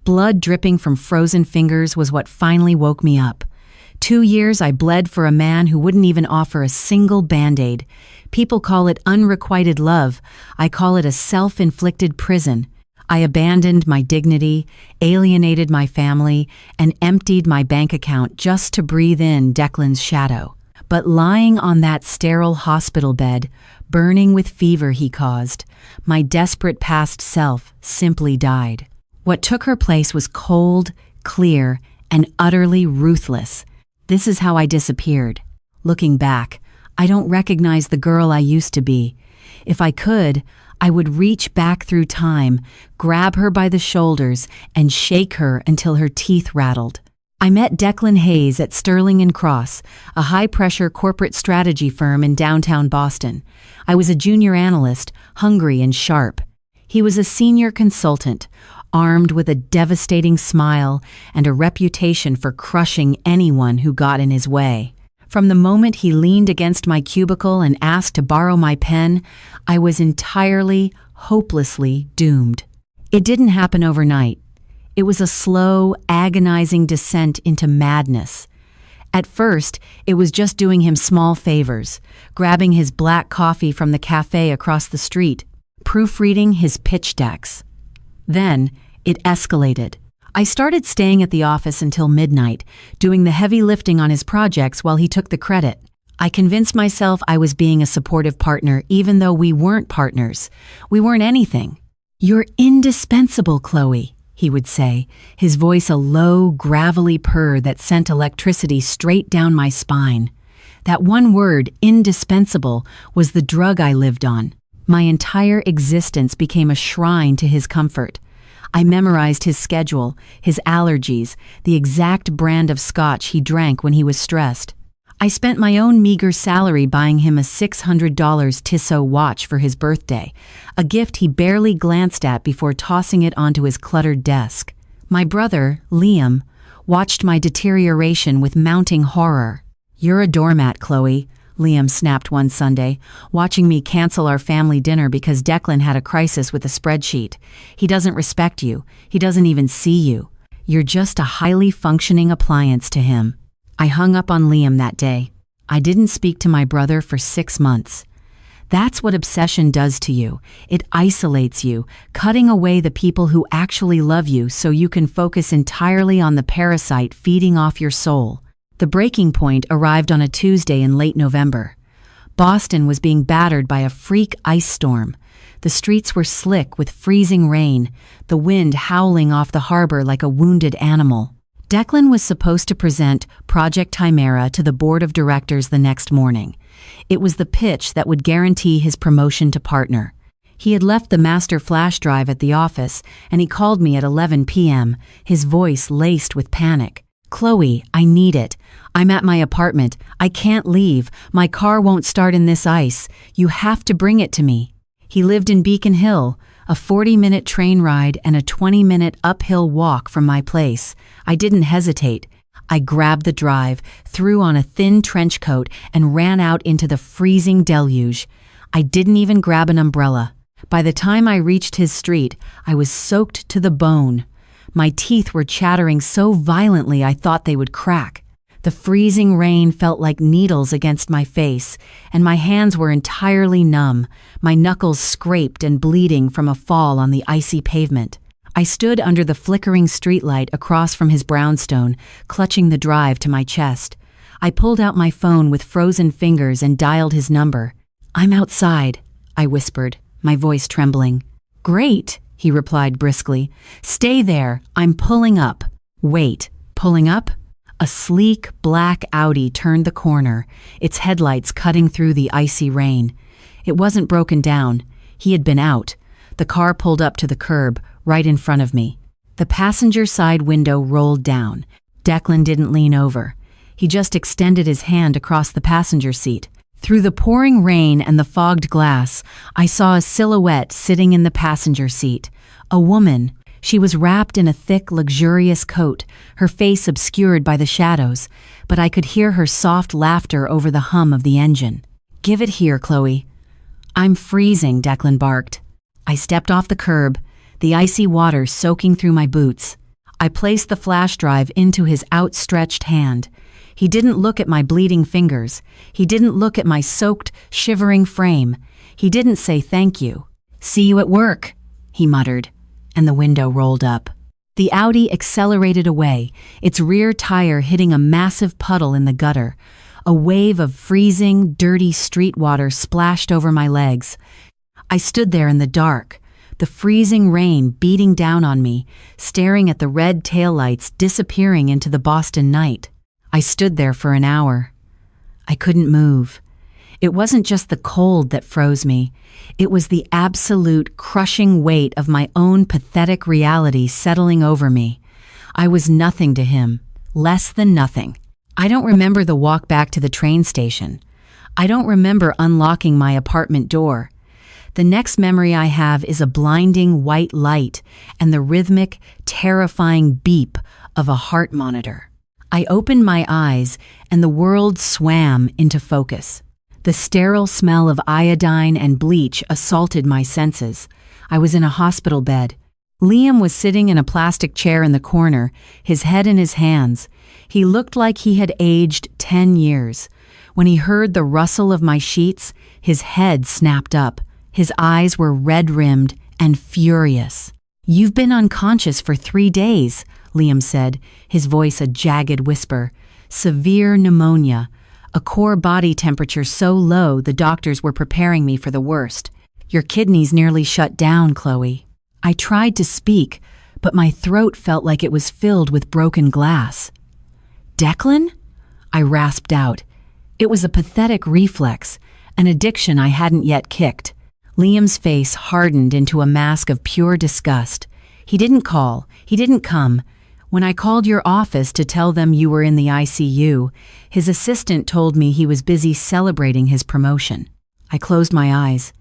Blood dripping from frozen fingers was what finally woke me up. 2 years I bled for a man who wouldn't even offer a single Band-Aid. People call it unrequited love. I call it a self-inflicted prison. I abandoned my dignity, alienated my family, and emptied my bank account just to breathe in Declan's shadow. But lying on that sterile hospital bed, burning with fever he caused, my desperate past self simply died. What took her place was cold, clear, and utterly ruthless. This is how I disappeared. Looking back, I don't recognize the girl I used to be. If I could, I would reach back through time, grab her by the shoulders, and shake her until her teeth rattled. I met Declan Hayes at Sterling & Cross, a high-pressure corporate strategy firm in downtown Boston. I was a junior analyst, hungry and sharp. He was a senior consultant, armed with a devastating smile and a reputation for crushing anyone who got in his way. From the moment he leaned against my cubicle and asked to borrow my pen, I was entirely, hopelessly doomed. It didn't happen overnight. It was a slow, agonizing descent into madness. At first, it was just doing him small favors, grabbing his black coffee from the cafe across the street, proofreading his pitch decks. Then, it escalated. I started staying at the office until midnight, doing the heavy lifting on his projects while he took the credit. I convinced myself I was being a supportive partner even though we weren't partners. We weren't anything. "You're indispensable, Chloe," he would say, his voice a low, gravelly purr that sent electricity straight down my spine. That one word, indispensable, was the drug I lived on. My entire existence became a shrine to his comfort. I memorized his schedule, his allergies, the exact brand of scotch he drank when he was stressed. I spent my own meager salary buying him a $600 Tissot watch for his birthday, a gift he barely glanced at before tossing it onto his cluttered desk. My brother, Liam, watched my deterioration with mounting horror. "You're a doormat, Chloe," Liam snapped one Sunday, watching me cancel our family dinner because Declan had a crisis with a spreadsheet. "He doesn't respect you. He doesn't even see you. You're just a highly functioning appliance to him." I hung up on Liam that day. I didn't speak to my brother for 6 months. That's what obsession does to you. It isolates you, cutting away the people who actually love you so you can focus entirely on the parasite feeding off your soul. The breaking point arrived on a Tuesday in late November. Boston was being battered by a freak ice storm. The streets were slick with freezing rain, the wind howling off the harbor like a wounded animal. Declan was supposed to present Project Chimera to the board of directors the next morning. It was the pitch that would guarantee his promotion to partner. He had left the master flash drive at the office, and he called me at 11 p.m., his voice laced with panic. "Chloe, I need it. I'm at my apartment. I can't leave. My car won't start in this ice. You have to bring it to me." He lived in Beacon Hill, a 40-minute train ride and a 20-minute uphill walk from my place. I didn't hesitate. I grabbed the drive, threw on a thin trench coat, and ran out into the freezing deluge. I didn't even grab an umbrella. By the time I reached his street, I was soaked to the bone. My teeth were chattering so violently I thought they would crack. The freezing rain felt like needles against my face, and my hands were entirely numb, my knuckles scraped and bleeding from a fall on the icy pavement. I stood under the flickering streetlight across from his brownstone, clutching the drive to my chest. I pulled out my phone with frozen fingers and dialed his number. "I'm outside," I whispered, my voice trembling. "Great," he replied briskly. "Stay there. I'm pulling up." Wait, pulling up? A sleek, black Audi turned the corner, its headlights cutting through the icy rain. It wasn't broken down. He had been out. The car pulled up to the curb, right in front of me. The passenger side window rolled down. Declan didn't lean over. He just extended his hand across the passenger seat. Through the pouring rain and the fogged glass, I saw a silhouette sitting in the passenger seat. A woman. She was wrapped in a thick, luxurious coat, her face obscured by the shadows, but I could hear her soft laughter over the hum of the engine. "Give it here, Chloe." "I'm freezing," Declan barked. I stepped off the curb, the icy water soaking through my boots. I placed the flash drive into his outstretched hand. He didn't look at my bleeding fingers. He didn't look at my soaked, shivering frame. He didn't say thank you. "See you at work," he muttered, and the window rolled up. The Audi accelerated away, its rear tire hitting a massive puddle in the gutter. A wave of freezing, dirty street water splashed over my legs. I stood there in the dark, the freezing rain beating down on me, staring at the red taillights disappearing into the Boston night. I stood there for an hour. I couldn't move. It wasn't just the cold that froze me. It was the absolute crushing weight of my own pathetic reality settling over me. I was nothing to him, less than nothing. I don't remember the walk back to the train station. I don't remember unlocking my apartment door. The next memory I have is a blinding white light and the rhythmic, terrifying beep of a heart monitor. I opened my eyes and the world swam into focus. The sterile smell of iodine and bleach assaulted my senses. I was in a hospital bed. Liam was sitting in a plastic chair in the corner, his head in his hands. He looked like he had aged 10 years. When he heard the rustle of my sheets, his head snapped up. His eyes were red-rimmed and furious. "You've been unconscious for 3 days," Liam said, his voice a jagged whisper. "Severe pneumonia. A core body temperature so low the doctors were preparing me for the worst. Your kidneys nearly shut down, Chloe." I tried to speak, but my throat felt like it was filled with broken glass. "Declan?" I rasped out. It was a pathetic reflex, an addiction I hadn't yet kicked. Liam's face hardened into a mask of pure disgust. "He didn't call. He didn't come. When I called your office to tell them you were in the ICU, his assistant told me he was busy celebrating his promotion." I closed my eyes.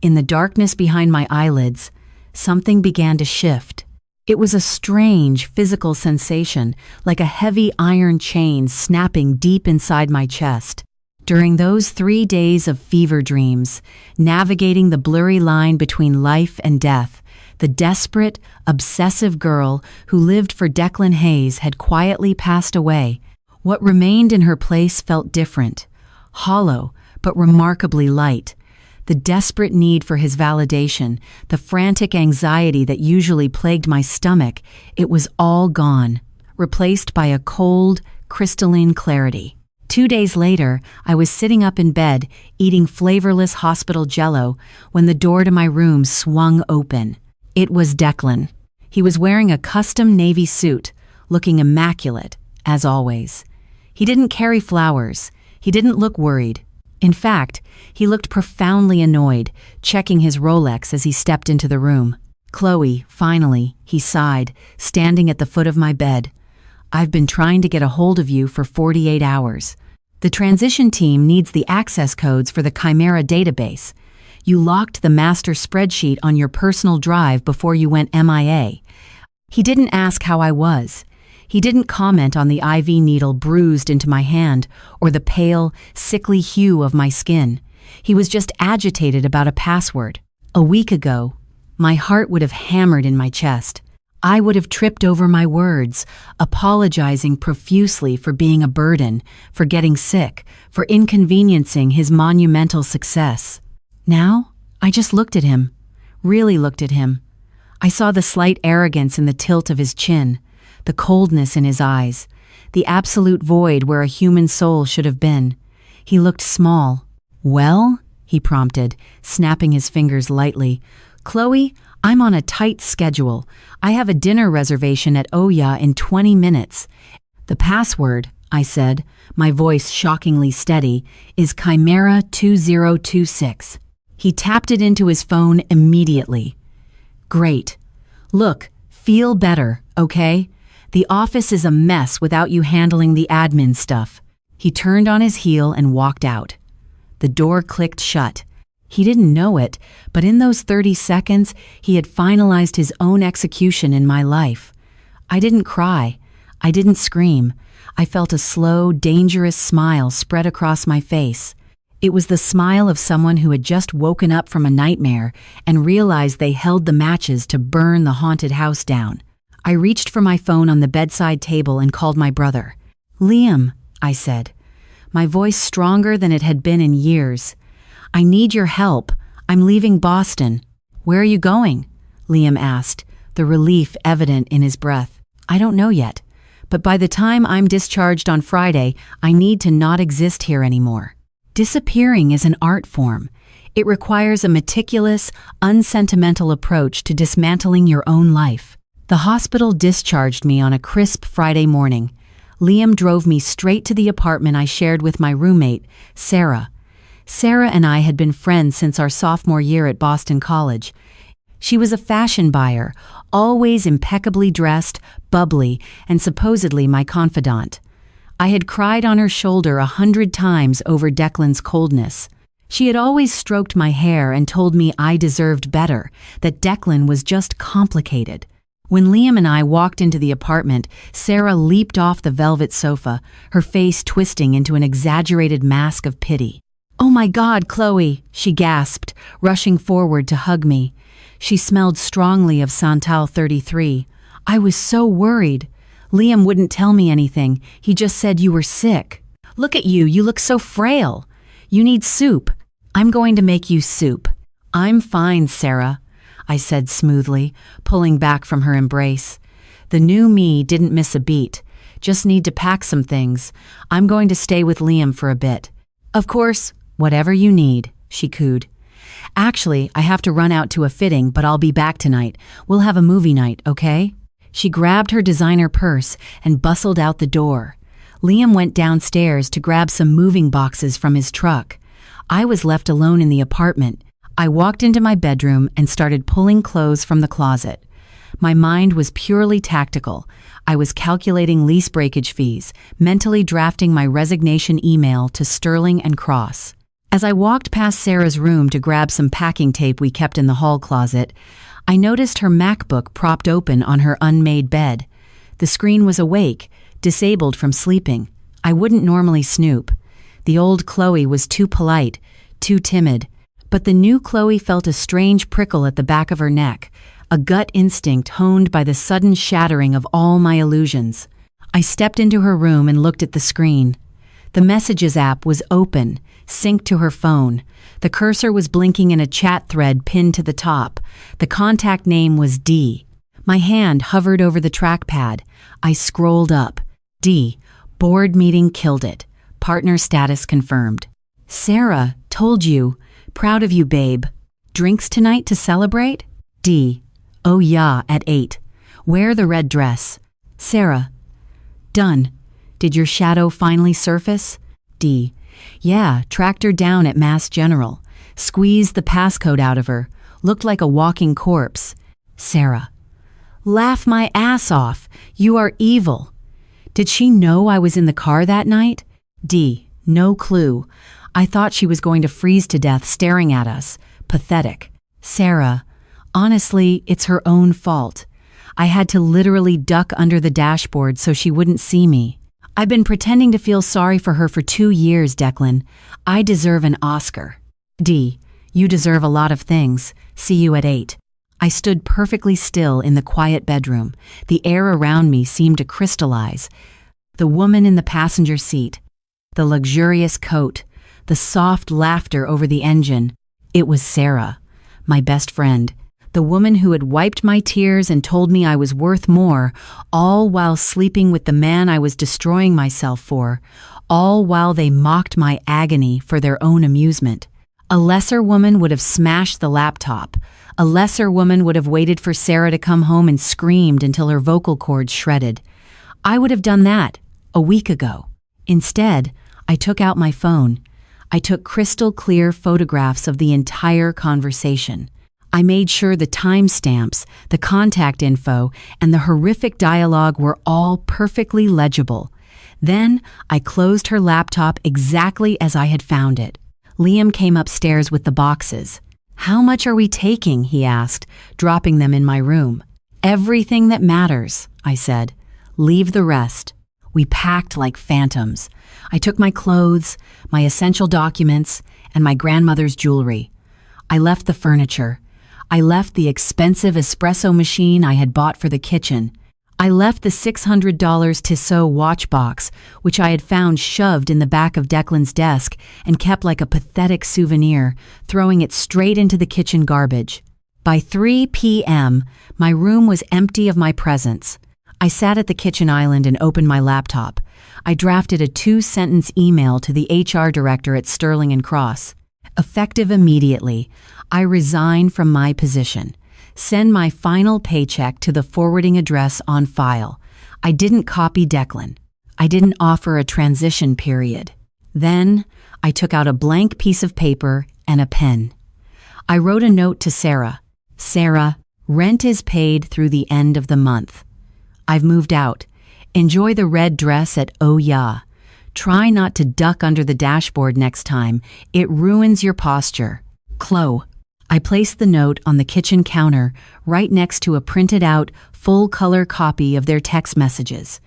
In the darkness behind my eyelids, something began to shift. It was a strange physical sensation, like a heavy iron chain snapping deep inside my chest. During those 3 days of fever dreams, navigating the blurry line between life and death, the desperate, obsessive girl who lived for Declan Hayes had quietly passed away. What remained in her place felt different, hollow, but remarkably light. The desperate need for his validation, the frantic anxiety that usually plagued my stomach, it was all gone, replaced by a cold, crystalline clarity. 2 days later, I was sitting up in bed, eating flavorless hospital jello, when the door to my room swung open. It was Declan. He was wearing a custom navy suit, looking immaculate, as always. He didn't carry flowers. He didn't look worried. In fact, he looked profoundly annoyed, checking his Rolex as he stepped into the room. "Chloe, finally," he sighed, standing at the foot of my bed. "I've been trying to get a hold of you for 48 hours. The transition team needs the access codes for the Chimera database. You locked the master spreadsheet on your personal drive before you went MIA." He didn't ask how I was. He didn't comment on the IV needle bruised into my hand or the pale, sickly hue of my skin. He was just agitated about a password. A week ago, my heart would have hammered in my chest. I would have tripped over my words, apologizing profusely for being a burden, for getting sick, for inconveniencing his monumental success. Now, I just looked at him, really looked at him. I saw the slight arrogance in the tilt of his chin, the coldness in his eyes, the absolute void where a human soul should have been. He looked small. "Well?" he prompted, snapping his fingers lightly. "Chloe, I'm on a tight schedule. I have a dinner reservation at Oya in 20 minutes. The password," I said, my voice shockingly steady, "is Chimera 2026. He tapped it into his phone immediately. "Great. Look, feel better, okay? The office is a mess without you handling the admin stuff." He turned on his heel and walked out. The door clicked shut. He didn't know it, but in those 30 seconds, he had finalized his own execution in my life. I didn't cry. I didn't scream. I felt a slow, dangerous smile spread across my face. It was the smile of someone who had just woken up from a nightmare and realized they held the matches to burn the haunted house down. I reached for my phone on the bedside table and called my brother. "Liam," I said, my voice stronger than it had been in years. "I need your help. I'm leaving Boston." "Where are you going?" Liam asked, the relief evident in his breath. "I don't know yet, but by the time I'm discharged on Friday, I need to not exist here anymore." Disappearing is an art form. It requires a meticulous, unsentimental approach to dismantling your own life. The hospital discharged me on a crisp Friday morning. Liam drove me straight to the apartment I shared with my roommate, Sarah. Sarah and I had been friends since our sophomore year at Boston College. She was a fashion buyer, always impeccably dressed, bubbly, and supposedly my confidant. I had cried on her shoulder 100 times over Declan's coldness. She had always stroked my hair and told me I deserved better, that Declan was just complicated. When Liam and I walked into the apartment, Sarah leaped off the velvet sofa, her face twisting into an exaggerated mask of pity. "Oh my God, Chloe," she gasped, rushing forward to hug me. She smelled strongly of Santal 33. "I was so worried. Liam wouldn't tell me anything. He just said you were sick. Look at you, you look so frail. You need soup. I'm going to make you soup." "I'm fine, Sarah," I said smoothly, pulling back from her embrace. The new me didn't miss a beat. "Just need to pack some things. I'm going to stay with Liam for a bit." "Of course, whatever you need," she cooed. "Actually, I have to run out to a fitting, but I'll be back tonight. We'll have a movie night, okay?" She grabbed her designer purse and bustled out the door. Liam went downstairs to grab some moving boxes from his truck. I was left alone in the apartment. I walked into my bedroom and started pulling clothes from the closet. My mind was purely tactical. I was calculating lease breakage fees, mentally drafting my resignation email to Sterling and Cross. As I walked past Sarah's room to grab some packing tape we kept in the hall closet, I noticed her MacBook propped open on her unmade bed. The screen was awake, disabled from sleeping. I wouldn't normally snoop. The old Chloe was too polite, too timid. But the new Chloe felt a strange prickle at the back of her neck, a gut instinct honed by the sudden shattering of all my illusions. I stepped into her room and looked at the screen. The Messages app was open, synced to her phone. The cursor was blinking in a chat thread pinned to the top. The contact name was D. My hand hovered over the trackpad. I scrolled up. D. Board meeting killed it. Partner status confirmed. "Sarah, told you. Proud of you, babe. Drinks tonight to celebrate?" D. "Oh yeah, at 8. Wear the red dress." Sarah. "Done. Did your shadow finally surface?" D. "Yeah, tracked her down at Mass General. Squeezed the passcode out of her. Looked like a walking corpse." Sarah. "Laugh my ass off. You are evil." "Did she know I was in the car that night?" D. "No clue. I thought she was going to freeze to death staring at us. Pathetic." Sarah. "Honestly, it's her own fault. I had to literally duck under the dashboard so she wouldn't see me. I've been pretending to feel sorry for her for 2 years, Declan. I deserve an Oscar." D. "You deserve a lot of things. See you at 8. I stood perfectly still in the quiet bedroom. The air around me seemed to crystallize. The woman in the passenger seat. The luxurious coat. The soft laughter over the engine. It was Sarah, my best friend, the woman who had wiped my tears and told me I was worth more, all while sleeping with the man I was destroying myself for, all while they mocked my agony for their own amusement. A lesser woman would have smashed the laptop. A lesser woman would have waited for Sarah to come home and screamed until her vocal cords shredded. I would have done that a week ago. Instead, I took out my phone. I took crystal clear photographs of the entire conversation. I made sure the timestamps, the contact info, and the horrific dialogue were all perfectly legible. Then I closed her laptop exactly as I had found it. Liam came upstairs with the boxes. "How much are we taking?" he asked, dropping them in my room. "Everything that matters," I said. "Leave the rest." We packed like phantoms. I took my clothes, my essential documents, and my grandmother's jewelry. I left the furniture. I left the expensive espresso machine I had bought for the kitchen. I left the $600 Tissot watch box, which I had found shoved in the back of Declan's desk and kept like a pathetic souvenir, throwing it straight into the kitchen garbage. By 3 p.m., my room was empty of my presence. I sat at the kitchen island and opened my laptop. I drafted a 2-sentence email to the HR director at Sterling & Cross. Effective immediately, I resign from my position. Send my final paycheck to the forwarding address on file. I didn't copy Declan. I didn't offer a transition period. Then, I took out a blank piece of paper and a pen. I wrote a note to Sarah. Sarah, rent is paid through the end of the month. I've moved out. Enjoy the red dress at Oh Ya. Try not to duck under the dashboard next time. It ruins your posture. Chloe. I placed the note on the kitchen counter right next to a printed-out, full-color copy of their text messages.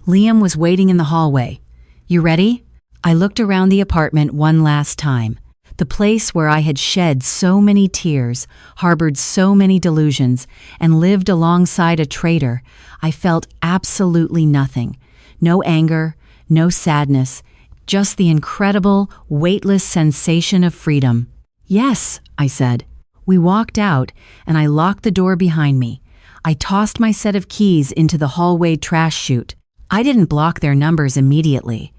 Liam was waiting in the hallway. You ready? I looked around the apartment one last time. The place where I had shed so many tears, harbored so many delusions, and lived alongside a traitor, I felt absolutely nothing. No anger, no sadness, just the incredible, weightless sensation of freedom. Yes, I said. We walked out, and I locked the door behind me. I tossed my set of keys into the hallway trash chute. I didn't block their numbers immediately.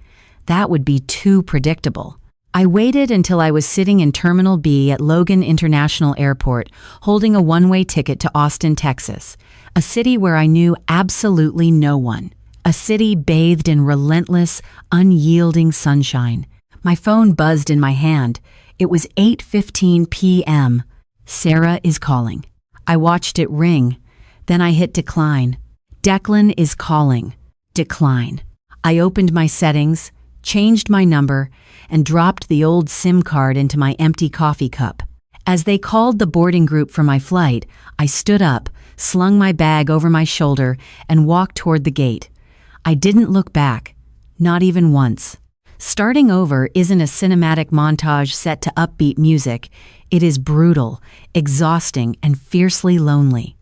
That would be too predictable. I waited until I was sitting in Terminal B at Logan International Airport, holding a one-way ticket to Austin, Texas, a city where I knew absolutely no one, a city bathed in relentless, unyielding sunshine. My phone buzzed in my hand. It was 8:15 p.m. Sarah is calling. I watched it ring. Then I hit decline. Declan is calling. Decline. I opened my settings, changed my number, and dropped the old SIM card into my empty coffee cup. As they called the boarding group for my flight, I stood up, slung my bag over my shoulder, and walked toward the gate. I didn't look back, not even once. Starting over isn't a cinematic montage set to upbeat music. It is brutal, exhausting, and fiercely lonely.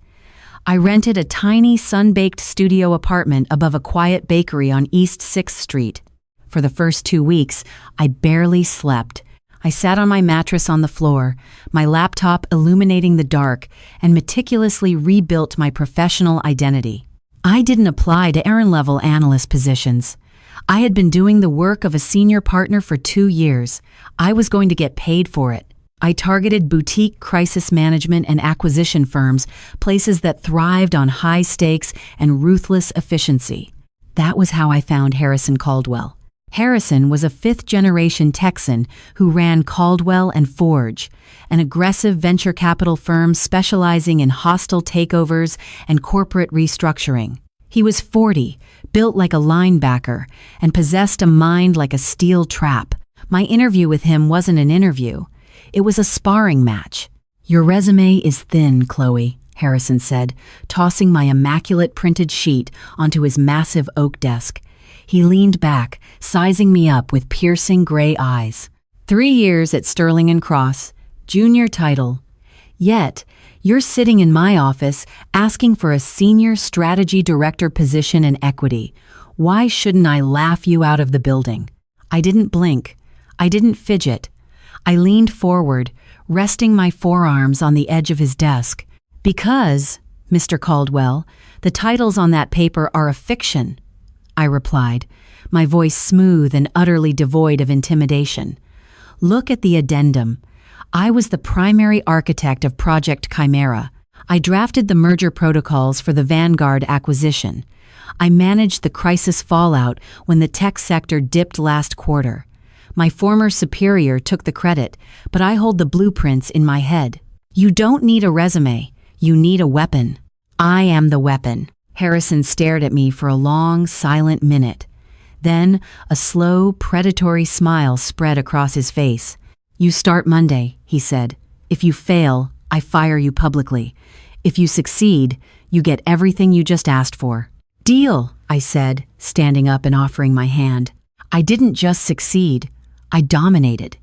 I rented a tiny sun-baked studio apartment above a quiet bakery on East 6th Street. For the first 2 weeks, I barely slept. I sat on my mattress on the floor, my laptop illuminating the dark, and meticulously rebuilt my professional identity. I didn't apply to errand-level analyst positions. I had been doing the work of a senior partner for 2 years. I was going to get paid for it. I targeted boutique crisis management and acquisition firms, places that thrived on high stakes and ruthless efficiency. That was how I found Harrison Caldwell. Harrison was a fifth-generation Texan who ran Caldwell and Forge, an aggressive venture capital firm specializing in hostile takeovers and corporate restructuring. He was 40, built like a linebacker, and possessed a mind like a steel trap. My interview with him wasn't an interview. It was a sparring match. Your resume is thin, Chloe, Harrison said, tossing my immaculate printed sheet onto his massive oak desk. He leaned back, sizing me up with piercing gray eyes. 3 years at Sterling & Cross, junior title. Yet, you're sitting in my office asking for a senior strategy director position in equity. Why shouldn't I laugh you out of the building? I didn't blink. I didn't fidget. I leaned forward, resting my forearms on the edge of his desk. Because, Mr. Caldwell, the titles on that paper are a fiction, I replied, my voice smooth and utterly devoid of intimidation. Look at the addendum. I was the primary architect of Project Chimera. I drafted the merger protocols for the Vanguard acquisition. I managed the crisis fallout when the tech sector dipped last quarter. My former superior took the credit, but I hold the blueprints in my head. You don't need a resume. You need a weapon. I am the weapon. Harrison stared at me for a long, silent minute. Then, a slow, predatory smile spread across his face. You start Monday, he said. If you fail, I fire you publicly. If you succeed, you get everything you just asked for. Deal, I said, standing up and offering my hand. I didn't just succeed. I dominated.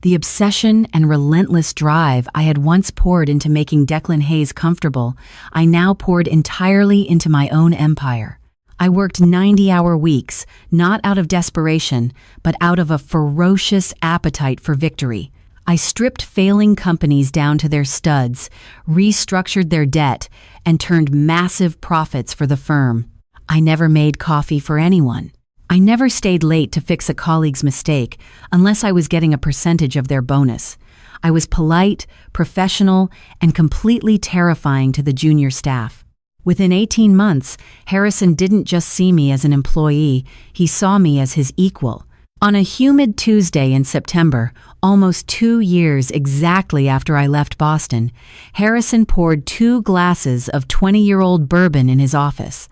The obsession and relentless drive I had once poured into making Declan Hayes comfortable, I now poured entirely into my own empire. I worked 90-hour weeks, not out of desperation, but out of a ferocious appetite for victory. I stripped failing companies down to their studs, restructured their debt, and turned massive profits for the firm. I never made coffee for anyone. I never stayed late to fix a colleague's mistake unless I was getting a percentage of their bonus. I was polite, professional, and completely terrifying to the junior staff. Within 18 months, Harrison didn't just see me as an employee, he saw me as his equal. On a humid Tuesday in September, almost 2 years exactly after I left Boston, Harrison poured 2 glasses of 20-year-old bourbon in his office.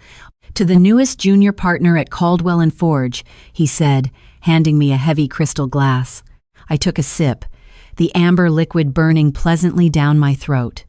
To the newest junior partner at Caldwell & Forge, he said, handing me a heavy crystal glass. I took a sip, the amber liquid burning pleasantly down my throat.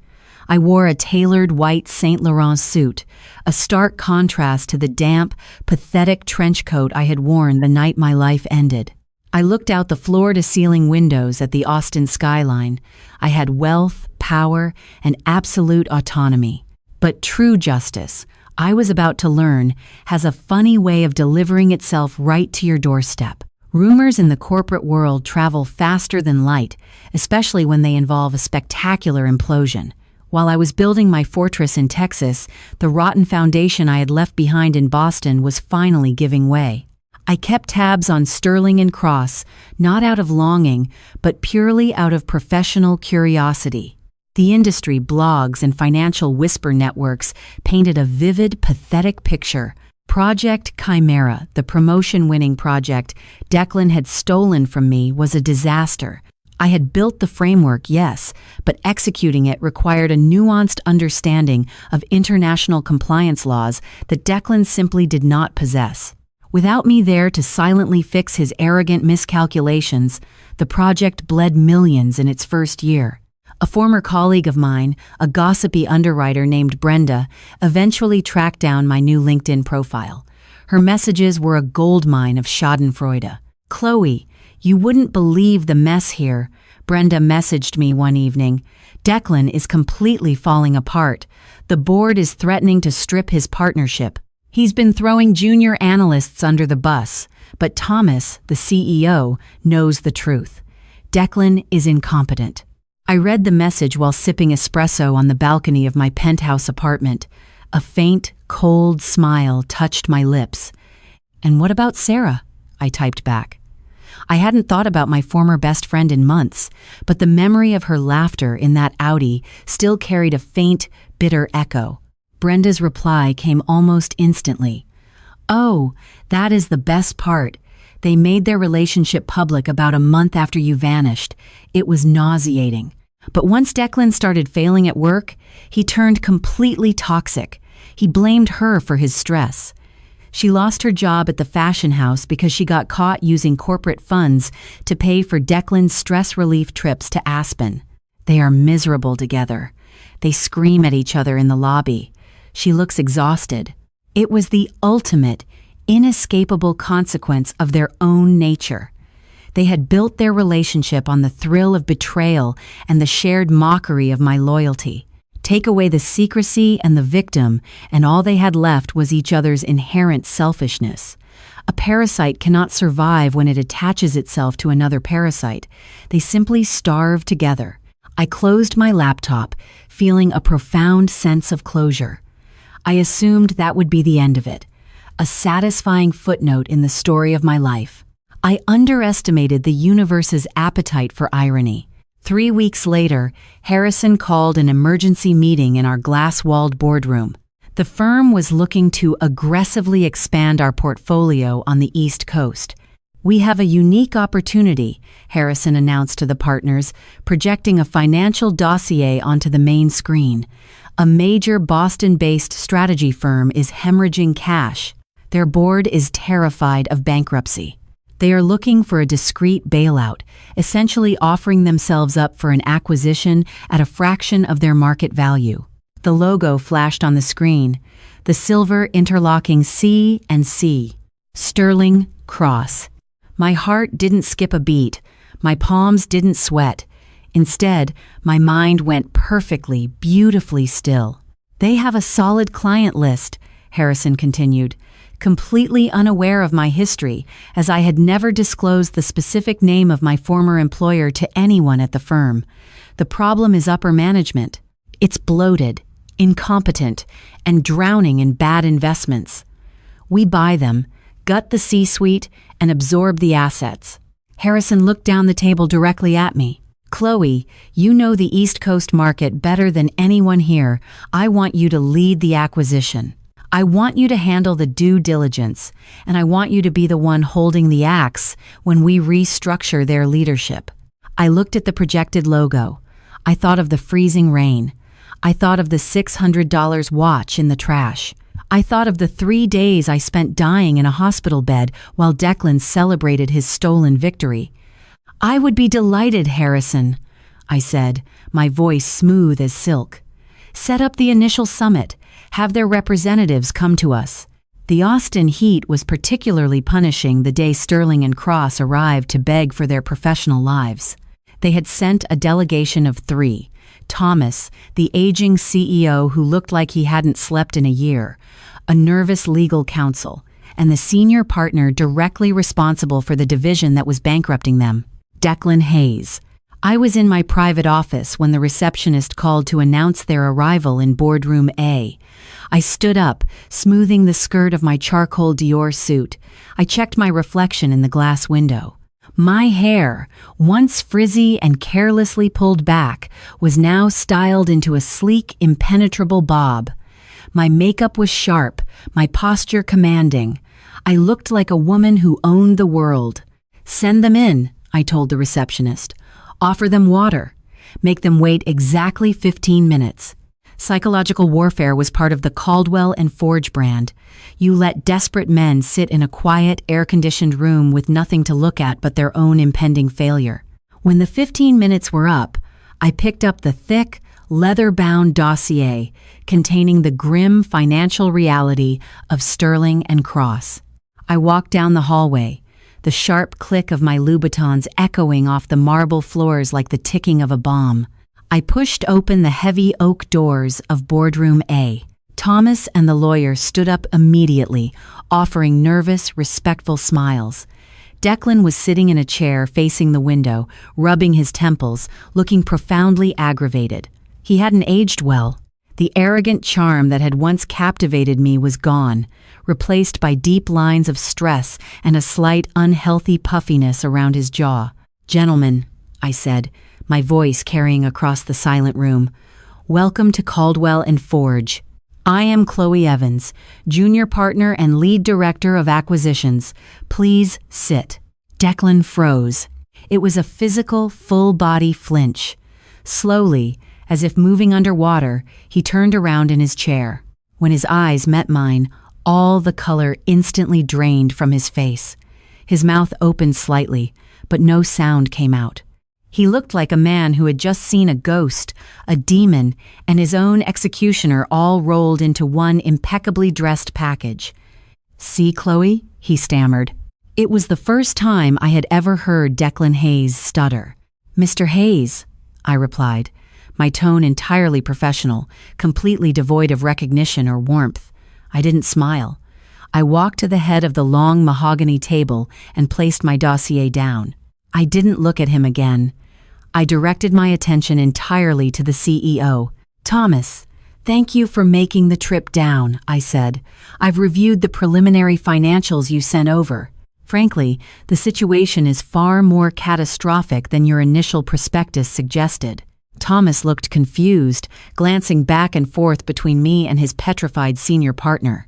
I wore a tailored white Saint Laurent suit, a stark contrast to the damp, pathetic trench coat I had worn the night my life ended. I looked out the floor-to-ceiling windows at the Austin skyline. I had wealth, power, and absolute autonomy. But true justice, I was about to learn, has a funny way of delivering itself right to your doorstep. Rumors in the corporate world travel faster than light, especially when they involve a spectacular implosion. While I was building my fortress in Texas, the rotten foundation I had left behind in Boston was finally giving way. I kept tabs on Sterling and Cross, not out of longing, but purely out of professional curiosity. The industry blogs and financial whisper networks painted a vivid, pathetic picture. Project Chimera, the promotion-winning project Declan had stolen from me, was a disaster. I had built the framework, yes, but executing it required a nuanced understanding of international compliance laws that Declan simply did not possess. Without me there to silently fix his arrogant miscalculations, the project bled millions in its first year. A former colleague of mine, a gossipy underwriter named Brenda, eventually tracked down my new LinkedIn profile. Her messages were a goldmine of schadenfreude. "Chloe, you wouldn't believe the mess here," Brenda messaged me one evening. "Declan is completely falling apart. The board is threatening to strip his partnership. He's been throwing junior analysts under the bus, but Thomas, the CEO, knows the truth. Declan is incompetent." I read the message while sipping espresso on the balcony of my penthouse apartment. A faint, cold smile touched my lips. "And what about Sarah?" I typed back. I hadn't thought about my former best friend in months, but the memory of her laughter in that Audi still carried a faint, bitter echo. Brenda's reply came almost instantly. "Oh, that is the best part. They made their relationship public about a month after you vanished. It was nauseating. But once Declan started failing at work, he turned completely toxic. He blamed her for his stress. She lost her job at the fashion house because she got caught using corporate funds to pay for Declan's stress relief trips to Aspen. They are miserable together. They scream at each other in the lobby. She looks exhausted. It was the ultimate, inescapable consequence of their own nature. They had built their relationship on the thrill of betrayal and the shared mockery of my loyalty. Take away the secrecy and the victim, and all they had left was each other's inherent selfishness. A parasite cannot survive when it attaches itself to another parasite. They simply starve together. I closed my laptop, feeling a profound sense of closure. I assumed that would be the end of it, a satisfying footnote in the story of my life. I underestimated the universe's appetite for irony. 3 weeks later, Harrison called an emergency meeting in our glass-walled boardroom. The firm was looking to aggressively expand our portfolio on the East Coast. "We have a unique opportunity," Harrison announced to the partners, projecting a financial dossier onto the main screen. "A major Boston-based strategy firm is hemorrhaging cash. Their board is terrified of bankruptcy. They are looking for a discreet bailout, essentially offering themselves up for an acquisition at a fraction of their market value." The logo flashed on the screen, the silver interlocking C and C. Sterling Cross. My heart didn't skip a beat. My palms didn't sweat. Instead, my mind went perfectly, beautifully still. "They have a solid client list," Harrison continued, completely unaware of my history, as I had never disclosed the specific name of my former employer to anyone at the firm. "The problem is upper management. It's bloated, incompetent, and drowning in bad investments. We buy them, gut the C-suite, and absorb the assets." Harrison looked down the table directly at me. "Chloe, you know the East Coast market better than anyone here. I want you to lead the acquisition. I want you to handle the due diligence, and I want you to be the one holding the axe when we restructure their leadership." I looked at the projected logo. I thought of the freezing rain. I thought of the $600 watch in the trash. I thought of the 3 days I spent dying in a hospital bed while Declan celebrated his stolen victory. "I would be delighted, Harrison," I said, my voice smooth as silk. "Set up the initial summit. Have their representatives come to us." The Austin heat was particularly punishing the day Sterling and Cross arrived to beg for their professional lives. They had sent a delegation of 3. Thomas, the aging CEO who looked like he hadn't slept in a year, a nervous legal counsel, and the senior partner directly responsible for the division that was bankrupting them, Declan Hayes. I was in my private office when the receptionist called to announce their arrival in boardroom A. I stood up, smoothing the skirt of my charcoal Dior suit. I checked my reflection in the glass window. My hair, once frizzy and carelessly pulled back, was now styled into a sleek, impenetrable bob. My makeup was sharp, my posture commanding. I looked like a woman who owned the world. "Send them in," I told the receptionist. "Offer them water. Make them wait exactly 15 minutes. Psychological warfare was part of the Caldwell and Forge brand. You let desperate men sit in a quiet, air-conditioned room with nothing to look at but their own impending failure. When the 15 minutes were up, I picked up the thick, leather-bound dossier containing the grim financial reality of Sterling and Cross. I walked down the hallway, the sharp click of my Louboutins echoing off the marble floors like the ticking of a bomb. I pushed open the heavy oak doors of boardroom A. Thomas and the lawyer stood up immediately, offering nervous, respectful smiles. Declan was sitting in a chair facing the window, rubbing his temples, looking profoundly aggravated. He hadn't aged well. The arrogant charm that had once captivated me was gone, replaced by deep lines of stress and a slight unhealthy puffiness around his jaw. "Gentlemen," I said, my voice carrying across the silent room, "welcome to Caldwell and Forge. I am Chloe Evans, junior partner and lead director of acquisitions. Please sit." Declan froze. It was a physical, full-body flinch. Slowly, as if moving underwater, he turned around in his chair. When his eyes met mine, all the color instantly drained from his face. His mouth opened slightly, but no sound came out. He looked like a man who had just seen a ghost, a demon, and his own executioner all rolled into one impeccably dressed package. "See, Chloe?" he stammered. It was the first time I had ever heard Declan Hayes stutter. "Mr. Hayes," I replied, my tone entirely professional, completely devoid of recognition or warmth. I didn't smile. I walked to the head of the long mahogany table and placed my dossier down. I didn't look at him again. I directed my attention entirely to the CEO. "Thomas, thank you for making the trip down," I said. "I've reviewed the preliminary financials you sent over. Frankly, the situation is far more catastrophic than your initial prospectus suggested." Thomas looked confused, glancing back and forth between me and his petrified senior partner.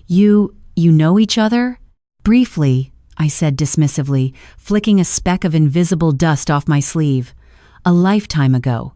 You know each other?" "Briefly," I said dismissively, flicking a speck of invisible dust off my sleeve. "A lifetime ago.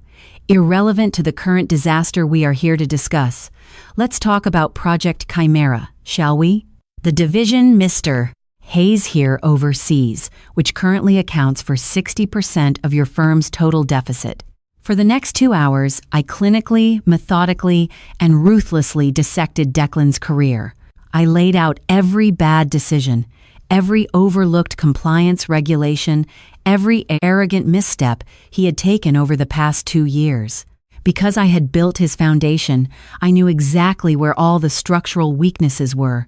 Irrelevant to the current disaster we are here to discuss. Let's talk about Project Chimera, shall we? The division Mr. Hayes here oversees, which currently accounts for 60% of your firm's total deficit. For the next 2 hours, I clinically, methodically, and ruthlessly dissected Declan's career. I laid out every bad decision, every overlooked compliance regulation, every arrogant misstep he had taken over the past 2 years. Because I had built his foundation, I knew exactly where all the structural weaknesses were.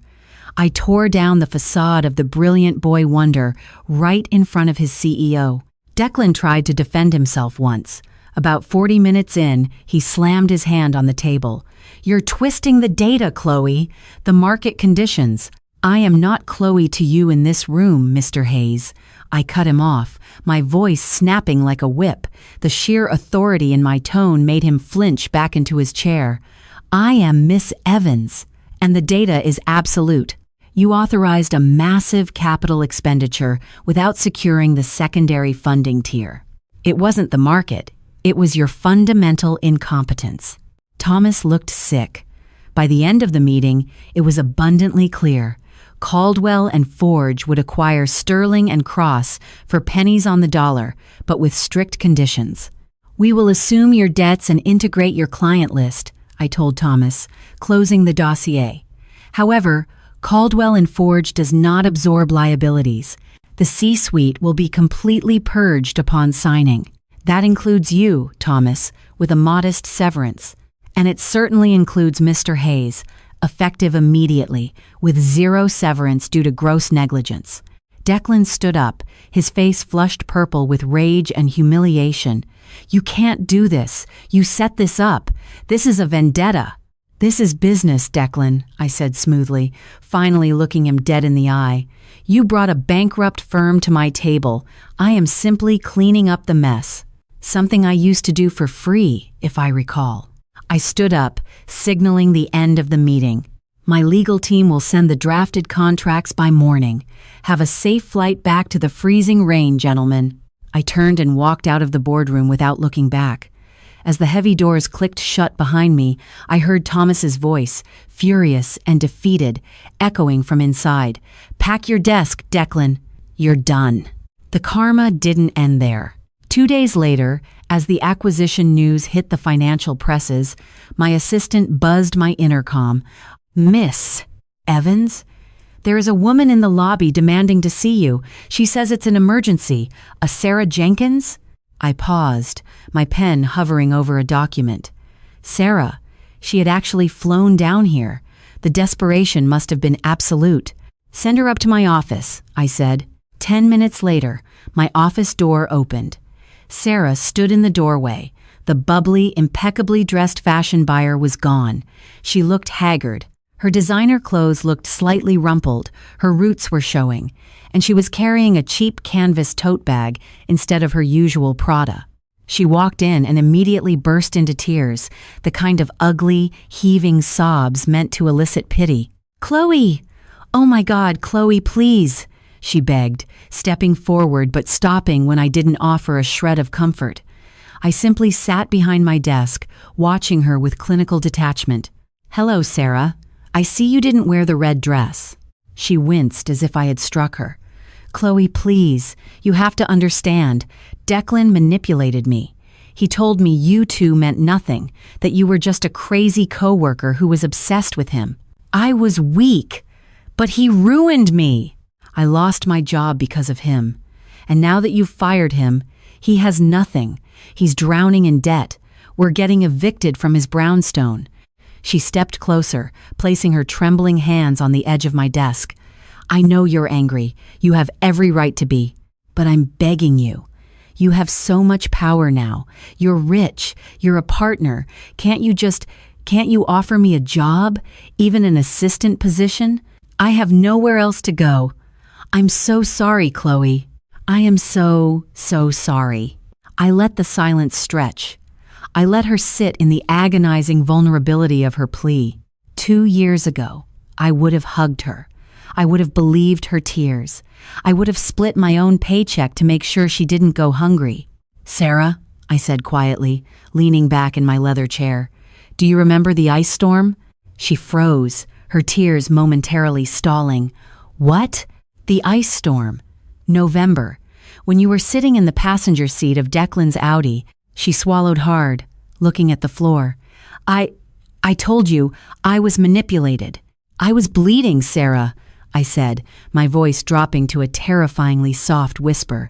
I tore down the facade of the brilliant boy wonder right in front of his CEO. Declan tried to defend himself once. About 40 minutes in, he slammed his hand on the table. "You're twisting the data, Chloe. The market conditions. I am not Chloe to you in this room, Mr. Hayes." I cut him off, my voice snapping like a whip. The sheer authority in my tone made him flinch back into his chair. "I am Miss Evans, and the data is absolute. You authorized a massive capital expenditure without securing the secondary funding tier. It wasn't the market. It was your fundamental incompetence." Thomas looked sick. By the end of the meeting, it was abundantly clear. Caldwell and Forge would acquire Sterling and Cross for pennies on the dollar, but with strict conditions. "We will assume your debts and integrate your client list," I told Thomas, closing the dossier. "However, Caldwell and Forge does not absorb liabilities. The C-suite will be completely purged upon signing. That includes you, Thomas, with a modest severance. And it certainly includes Mr. Hayes, effective immediately, with 0 severance due to gross negligence." Declan stood up, his face flushed purple with rage and humiliation. "You can't do this. You set this up. This is a vendetta." "This is business, Declan," I said smoothly, finally looking him dead in the eye. "You brought a bankrupt firm to my table. I am simply cleaning up the mess. Something I used to do for free, if I recall." I stood up, signaling the end of the meeting. "My legal team will send the drafted contracts by morning. Have a safe flight back to the freezing rain, gentlemen." I turned and walked out of the boardroom without looking back. As the heavy doors clicked shut behind me, I heard Thomas's voice, furious and defeated, echoing from inside. "Pack your desk, Declan. You're done." The karma didn't end there. 2 days later, as the acquisition news hit the financial presses, my assistant buzzed my intercom. "Miss Evans? There is a woman in the lobby demanding to see you. She says it's an emergency. A Sarah Jenkins?" I paused, my pen hovering over a document. Sarah. She had actually flown down here. The desperation must have been absolute. "Send her up to my office," I said. 10 minutes later, my office door opened. Sarah stood in the doorway. The bubbly, impeccably dressed fashion buyer was gone. She looked haggard. Her designer clothes looked slightly rumpled, her roots were showing, and she was carrying a cheap canvas tote bag instead of her usual Prada. She walked in and immediately burst into tears, the kind of ugly, heaving sobs meant to elicit pity. "Chloe! Oh my God, Chloe, please!" she begged, stepping forward but stopping when I didn't offer a shred of comfort. I simply sat behind my desk, watching her with clinical detachment. "Hello, Sarah. I see you didn't wear the red dress." She winced as if I had struck her. "Chloe, please. You have to understand. Declan manipulated me. He told me you two meant nothing, that you were just a crazy coworker who was obsessed with him. I was weak, but he ruined me. I lost my job because of him. And now that you've fired him, he has nothing. He's drowning in debt. We're getting evicted from his brownstone." She stepped closer, placing her trembling hands on the edge of my desk. "I know you're angry. You have every right to be. But I'm begging you. You have so much power now. You're rich. You're a partner. Can't you offer me a job? Even an assistant position? I have nowhere else to go. I'm so sorry, Chloe. I am so sorry." I let the silence stretch. I let her sit in the agonizing vulnerability of her plea. 2 years ago, I would have hugged her. I would have believed her tears. I would have split my own paycheck to make sure she didn't go hungry. "Sarah," I said quietly, leaning back in my leather chair, "do you remember the ice storm?" She froze, her tears momentarily stalling. "What?" "The ice storm. November. When you were sitting in the passenger seat of Declan's Audi." She swallowed hard, looking at the floor. I told you, I was manipulated. I was bleeding, Sarah. I said, my voice dropping to a terrifyingly soft whisper.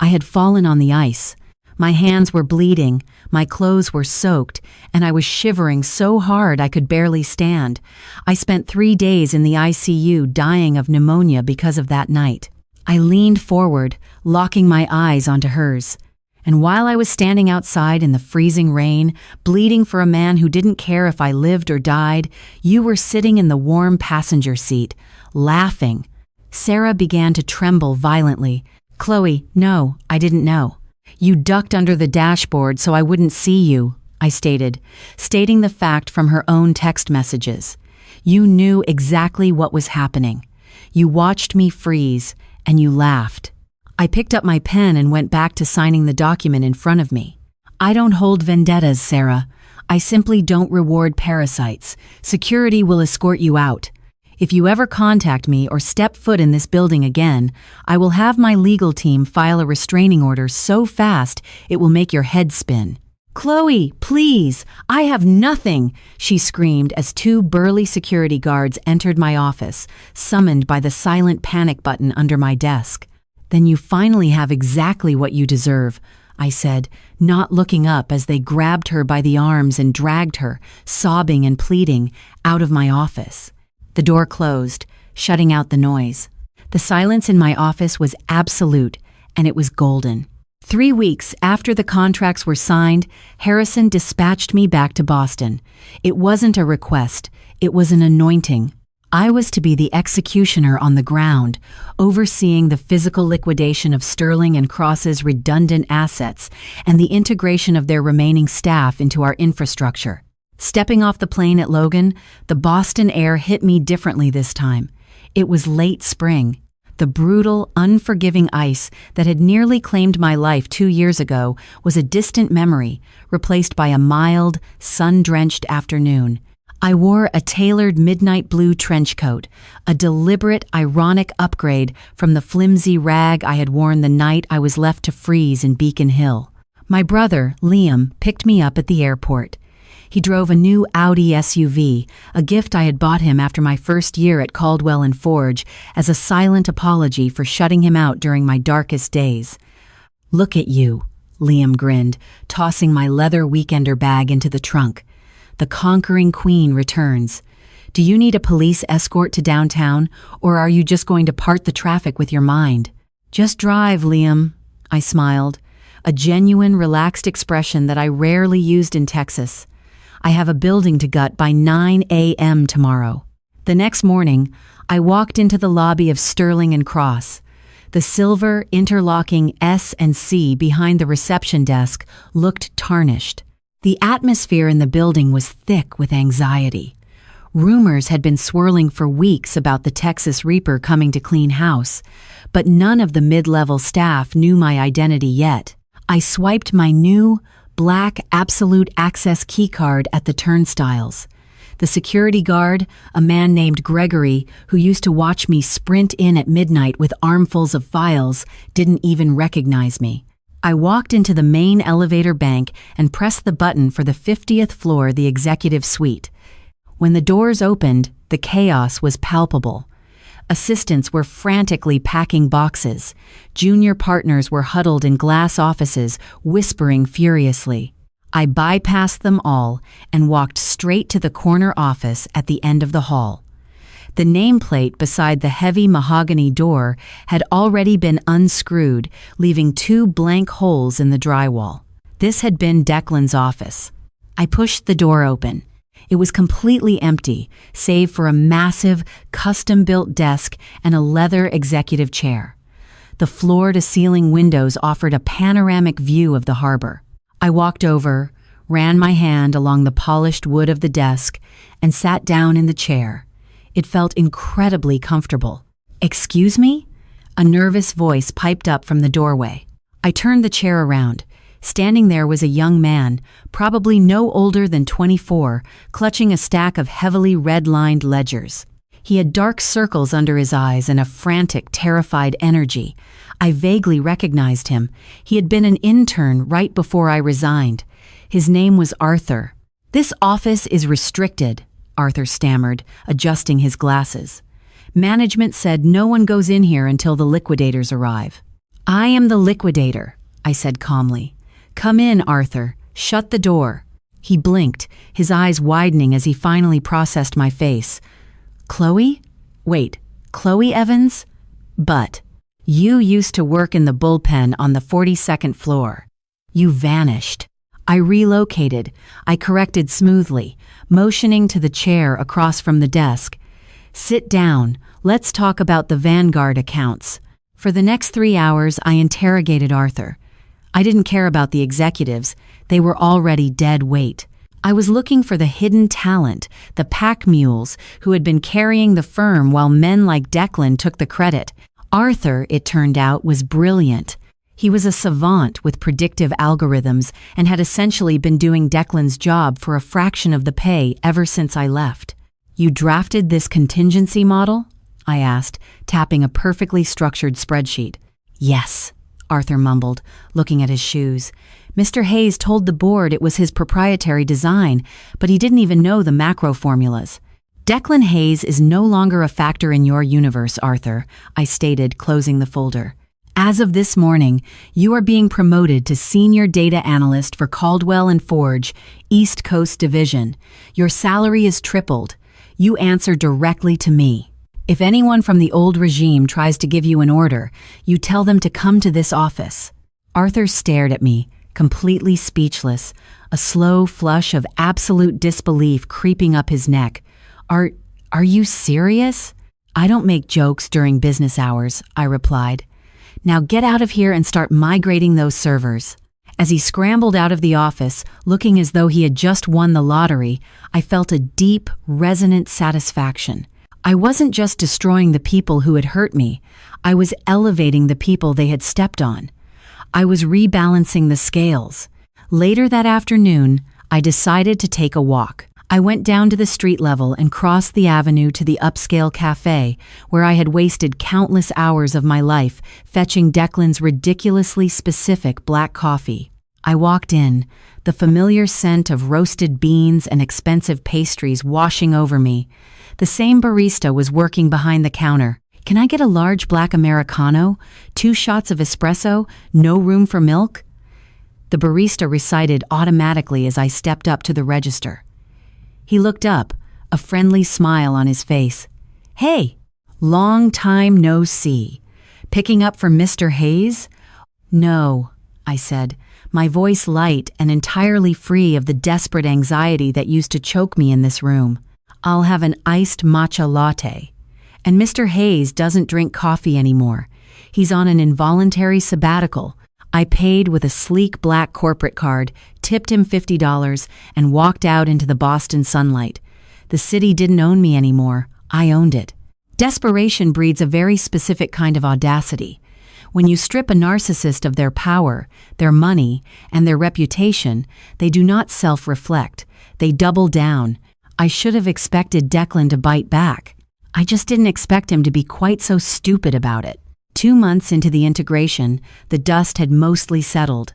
I had fallen on the ice. My hands were bleeding, my clothes were soaked, and I was shivering so hard I could barely stand. I spent 3 days in the ICU dying of pneumonia because of that night. I leaned forward, locking my eyes onto hers. And while I was standing outside in the freezing rain, bleeding for a man who didn't care if I lived or died, you were sitting in the warm passenger seat, laughing. Sarah began to tremble violently. Chloe, no, I didn't know. You ducked under the dashboard so I wouldn't see you, I stated, stating the fact from her own text messages. You knew exactly what was happening. You watched me freeze, and you laughed. I picked up my pen and went back to signing the document in front of me. I don't hold vendettas, Sarah. I simply don't reward parasites. Security will escort you out. If you ever contact me or step foot in this building again, I will have my legal team file a restraining order so fast it will make your head spin. Chloe, please, I have nothing, she screamed as 2 burly security guards entered my office, summoned by the silent panic button under my desk. Then you finally have exactly what you deserve, I said, not looking up as they grabbed her by the arms and dragged her, sobbing and pleading, out of my office. The door closed, shutting out the noise. The silence in my office was absolute, and it was golden. 3 weeks after the contracts were signed, Harrison dispatched me back to Boston. It wasn't a request, it was an anointing. I was to be the executioner on the ground, overseeing the physical liquidation of Sterling and Cross's redundant assets and the integration of their remaining staff into our infrastructure. Stepping off the plane at Logan, the Boston air hit me differently this time. It was late spring. The brutal, unforgiving ice that had nearly claimed my life 2 years ago was a distant memory, replaced by a mild, sun-drenched afternoon. I wore a tailored midnight blue trench coat, a deliberate, ironic upgrade from the flimsy rag I had worn the night I was left to freeze in Beacon Hill. My brother, Liam, picked me up at the airport. He drove a new Audi SUV, a gift I had bought him after my first year at Caldwell and Forge, as a silent apology for shutting him out during my darkest days. Look at you, Liam grinned, tossing my leather weekender bag into the trunk. The conquering queen returns. Do you need a police escort to downtown, or are you just going to part the traffic with your mind? Just drive, Liam, I smiled, a genuine, relaxed expression that I rarely used in Texas. I have a building to gut by 9 a.m. tomorrow. The next morning, I walked into the lobby of Sterling and Cross. The silver, interlocking S and C behind the reception desk looked tarnished. The atmosphere in the building was thick with anxiety. Rumors had been swirling for weeks about the Texas Reaper coming to clean house, but none of the mid-level staff knew my identity yet. I swiped my new, black absolute access keycard at the turnstiles. The security guard, a man named Gregory, who used to watch me sprint in at midnight with armfuls of files, didn't even recognize me. I walked into the main elevator bank and pressed the button for the 50th floor, the executive suite. When the doors opened, the chaos was palpable. Assistants were frantically packing boxes. Junior partners were huddled in glass offices, whispering furiously. I bypassed them all and walked straight to the corner office at the end of the hall. The nameplate beside the heavy mahogany door had already been unscrewed, leaving 2 blank holes in the drywall. This had been Declan's office. I pushed the door open. It was completely empty, save for a massive, custom-built desk and a leather executive chair. The floor-to-ceiling windows offered a panoramic view of the harbor. I walked over, ran my hand along the polished wood of the desk, and sat down in the chair. It felt incredibly comfortable. "Excuse me?" A nervous voice piped up from the doorway. I turned the chair around. Standing there was a young man, probably no older than 24, clutching a stack of heavily red-lined ledgers. He had dark circles under his eyes and a frantic, terrified energy. I vaguely recognized him. He had been an intern right before I resigned. His name was Arthur. "This office is restricted," Arthur stammered, adjusting his glasses. Management said no one goes in here until the liquidators arrive. I am the liquidator, I said calmly. Come in, Arthur. Shut the door. He blinked, his eyes widening as he finally processed my face. Chloe? Wait, Chloe Evans? But you used to work in the bullpen on the 42nd floor. You vanished. I relocated. I corrected smoothly, motioning to the chair across from the desk. Sit down. Let's talk about the Vanguard accounts. For the next 3 hours, I interrogated Arthur. I didn't care about the executives. They were already dead weight. I was looking for the hidden talent, the pack mules who had been carrying the firm while men like Declan took the credit. Arthur, it turned out, was brilliant. He was a savant with predictive algorithms and had essentially been doing Declan's job for a fraction of the pay ever since I left. You drafted this contingency model? I asked, tapping a perfectly structured spreadsheet. Yes, Arthur mumbled, looking at his shoes. Mr. Hayes told the board it was his proprietary design, but he didn't even know the macro formulas. Declan Hayes is no longer a factor in your universe, Arthur, I stated, closing the folder. As of this morning, you are being promoted to Senior Data Analyst for Caldwell & Forge, East Coast Division. Your salary is tripled. You answer directly to me. If anyone from the old regime tries to give you an order, you tell them to come to this office. Arthur stared at me, completely speechless, a slow flush of absolute disbelief creeping up his neck. Are you serious? I don't make jokes during business hours, I replied. Now get out of here and start migrating those servers. As he scrambled out of the office, looking as though he had just won the lottery, I felt a deep, resonant satisfaction. I wasn't just destroying the people who had hurt me, I was elevating the people they had stepped on. I was rebalancing the scales. Later that afternoon, I decided to take a walk. I went down to the street level and crossed the avenue to the upscale cafe, where I had wasted countless hours of my life fetching Declan's ridiculously specific black coffee. I walked in, the familiar scent of roasted beans and expensive pastries washing over me. The same barista was working behind the counter. Can I get a large black Americano? 2 shots of espresso? No room for milk? The barista recited automatically as I stepped up to the register. He looked up, a friendly smile on his face. Hey, long time no see. Picking up for Mr. Hayes? No, I said, my voice light and entirely free of the desperate anxiety that used to choke me in this room. I'll have an iced matcha latte. And Mr. Hayes doesn't drink coffee anymore. He's on an involuntary sabbatical. I paid with a sleek black corporate card, tipped him $50, and walked out into the Boston sunlight. The city didn't own me anymore. I owned it. Desperation breeds a very specific kind of audacity. When you strip a narcissist of their power, their money, and their reputation, they do not self-reflect. They double down. I should have expected Declan to bite back. I just didn't expect him to be quite so stupid about it. 2 months into the integration, the dust had mostly settled.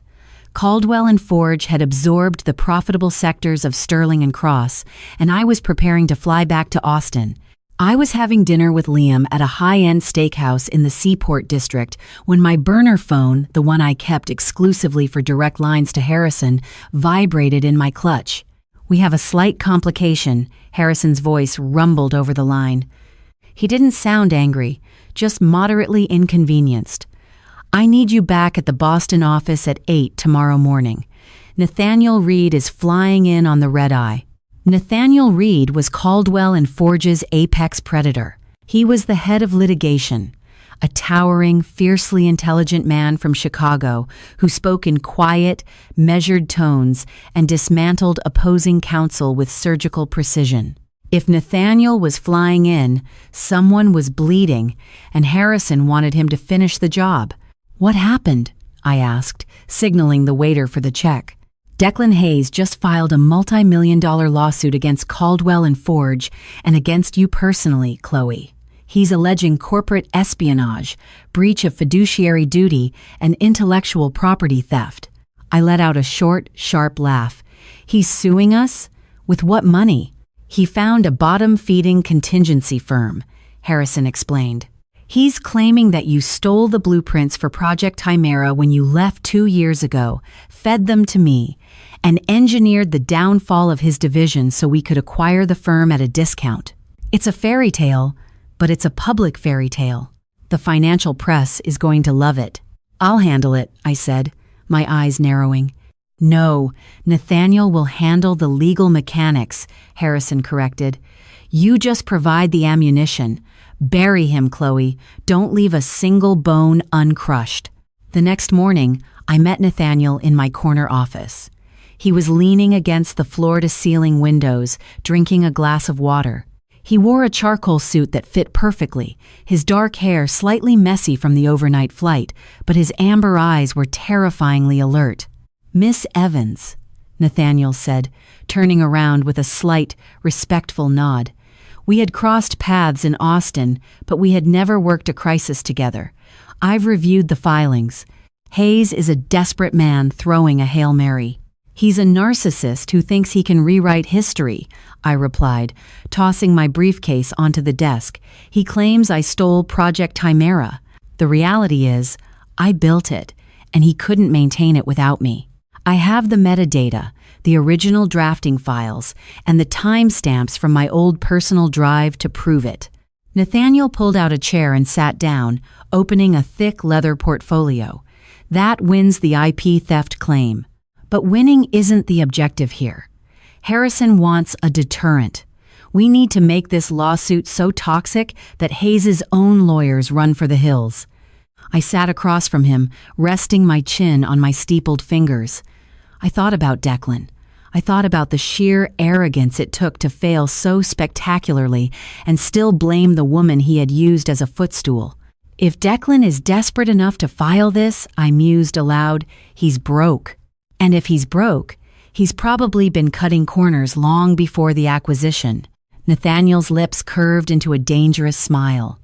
Caldwell & Forge had absorbed the profitable sectors of Sterling and Cross, and I was preparing to fly back to Austin. I was having dinner with Liam at a high-end steakhouse in the Seaport district when my burner phone, the one I kept exclusively for direct lines to Harrison, vibrated in my clutch. We have a slight complication, Harrison's voice rumbled over the line. He didn't sound angry, just moderately inconvenienced. I need you back at the Boston office at 8 tomorrow morning. Nathaniel Reed is flying in on the red-eye. Nathaniel Reed was Caldwell & Forge's apex predator. He was the head of litigation, a towering, fiercely intelligent man from Chicago who spoke in quiet, measured tones and dismantled opposing counsel with surgical precision. If Nathaniel was flying in, someone was bleeding, and Harrison wanted him to finish the job. What happened? I asked, signaling the waiter for the check. Declan Hayes just filed a multi-million-dollar lawsuit against Caldwell & Forge and against you personally, Chloe. He's alleging corporate espionage, breach of fiduciary duty, and intellectual property theft. I let out a short, sharp laugh. He's suing us? With what money? He found a bottom-feeding contingency firm. Harrison explained. He's claiming that you stole the blueprints for Project Chimera when you left 2 years ago, fed them to me, and engineered the downfall of his division so we could acquire the firm at a discount. It's a fairy tale, but it's a public fairy tale. The financial press is going to love it. I'll handle it, I said, my eyes narrowing. No, Nathaniel will handle the legal mechanics, Harrison corrected. You just provide the ammunition. Bury him, Chloe. Don't leave a single bone uncrushed. The next morning, I met Nathaniel in my corner office. He was leaning against the floor-to-ceiling windows, drinking a glass of water. He wore a charcoal suit that fit perfectly, his dark hair slightly messy from the overnight flight, but his amber eyes were terrifyingly alert. Miss Evans, Nathaniel said, turning around with a slight, respectful nod. We had crossed paths in Austin, but we had never worked a crisis together. I've reviewed the filings. Hayes is a desperate man throwing a Hail Mary. He's a narcissist who thinks he can rewrite history, I replied, tossing my briefcase onto the desk. He claims I stole Project Chimera. The reality is, I built it, and he couldn't maintain it without me. I have the metadata, the original drafting files, and the timestamps from my old personal drive to prove it. Nathaniel pulled out a chair and sat down, opening a thick leather portfolio. That wins the IP theft claim. But winning isn't the objective here. Harrison wants a deterrent. We need to make this lawsuit so toxic that Hayes' own lawyers run for the hills. I sat across from him, resting my chin on my steepled fingers. I thought about Declan. I thought about the sheer arrogance it took to fail so spectacularly and still blame the woman he had used as a footstool. If Declan is desperate enough to file this, I mused aloud, he's broke. And if he's broke, he's probably been cutting corners long before the acquisition. Nathaniel's lips curved into a dangerous smile.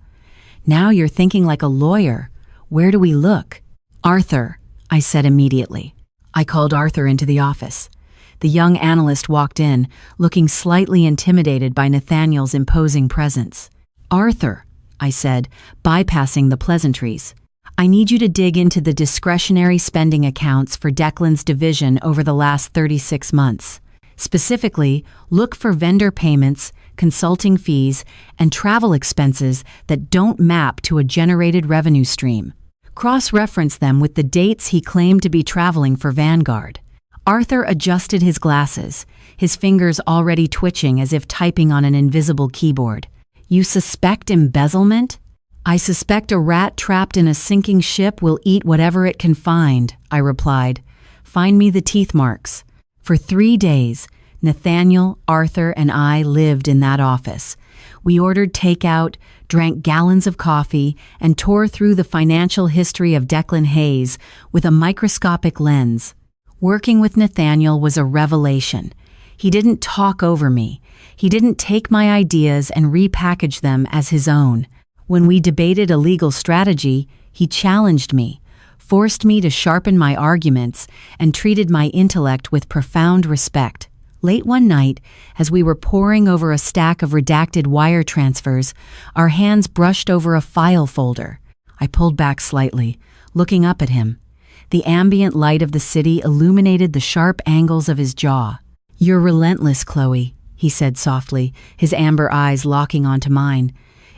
Now you're thinking like a lawyer. Where do we look? Arthur, I said immediately. I called Arthur into the office. The young analyst walked in, looking slightly intimidated by Nathaniel's imposing presence. Arthur, I said, bypassing the pleasantries. I need you to dig into the discretionary spending accounts for Declan's division over the last 36 months. Specifically, look for vendor payments, consulting fees, and travel expenses that don't map to a generated revenue stream. Cross-reference them with the dates he claimed to be traveling for Vanguard. Arthur adjusted his glasses, his fingers already twitching as if typing on an invisible keyboard. You suspect embezzlement? I suspect a rat trapped in a sinking ship will eat whatever it can find, I replied. Find me the teeth marks. For 3 days, Nathaniel, Arthur, and I lived in that office. We ordered takeout, drank gallons of coffee, and tore through the financial history of Declan Hayes with a microscopic lens. Working with Nathaniel was a revelation. He didn't talk over me. He didn't take my ideas and repackage them as his own. When we debated a legal strategy, he challenged me, forced me to sharpen my arguments, and treated my intellect with profound respect. Late one night, as we were poring over a stack of redacted wire transfers, our hands brushed over a file folder. I pulled back slightly, looking up at him. The ambient light of the city illuminated the sharp angles of his jaw. You're relentless, Chloe, he said softly, his amber eyes locking onto mine.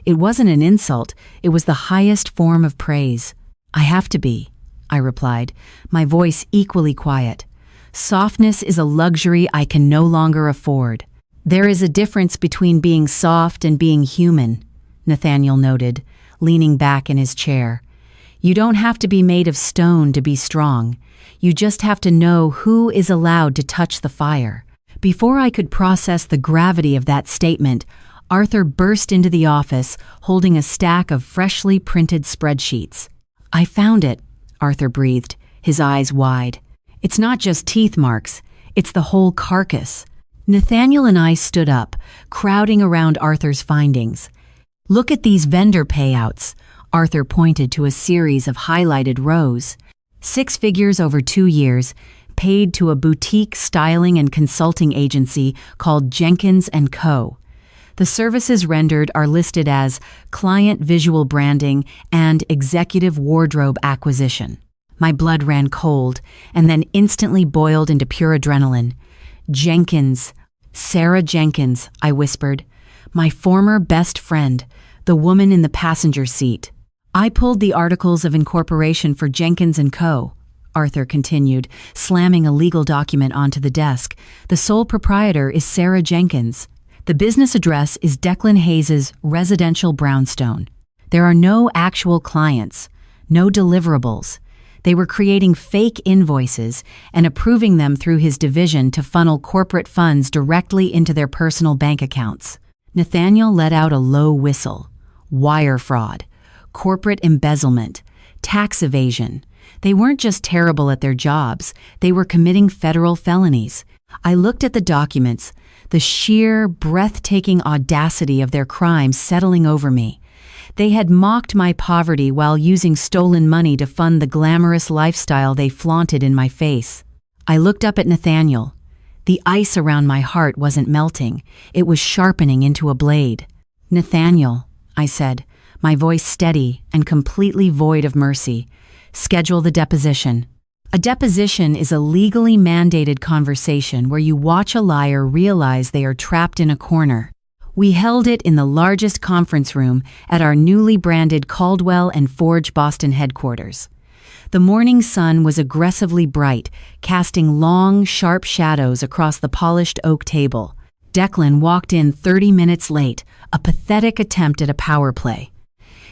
It wasn't an insult, it was the highest form of praise. I have to be, I replied, my voice equally quiet. Softness is a luxury I can no longer afford. There is a difference between being soft and being human, Nathaniel noted, leaning back in his chair. You don't have to be made of stone to be strong. You just have to know who is allowed to touch the fire. Before I could process the gravity of that statement, Arthur burst into the office, holding a stack of freshly printed spreadsheets. I found it, Arthur breathed, his eyes wide. It's not just teeth marks, it's the whole carcass. Nathaniel and I stood up, crowding around Arthur's findings. Look at these vendor payouts. Arthur pointed to a series of highlighted rows. 6 figures over 2 years, paid to a boutique styling and consulting agency called Jenkins & Co. The services rendered are listed as client visual branding and executive wardrobe acquisition. My blood ran cold and then instantly boiled into pure adrenaline. Jenkins, Sarah Jenkins, I whispered. My former best friend, the woman in the passenger seat. I pulled the articles of incorporation for Jenkins & Co., Arthur continued, slamming a legal document onto the desk. The sole proprietor is Sarah Jenkins. The business address is Declan Hayes's residential brownstone. There are no actual clients, no deliverables. They were creating fake invoices and approving them through his division to funnel corporate funds directly into their personal bank accounts. Nathaniel let out a low whistle. Wire fraud, corporate embezzlement, tax evasion. They weren't just terrible at their jobs, they were committing federal felonies. I looked at the documents, the sheer, breathtaking audacity of their crimes settling over me. They had mocked my poverty while using stolen money to fund the glamorous lifestyle they flaunted in my face. I looked up at Nathaniel. The ice around my heart wasn't melting, it was sharpening into a blade. Nathaniel, I said, my voice steady and completely void of mercy. Schedule the deposition. A deposition is a legally mandated conversation where you watch a liar realize they are trapped in a corner. We held it in the largest conference room at our newly branded Caldwell & Forge Boston headquarters. The morning sun was aggressively bright, casting long, sharp shadows across the polished oak table. Declan walked in 30 minutes late, a pathetic attempt at a power play.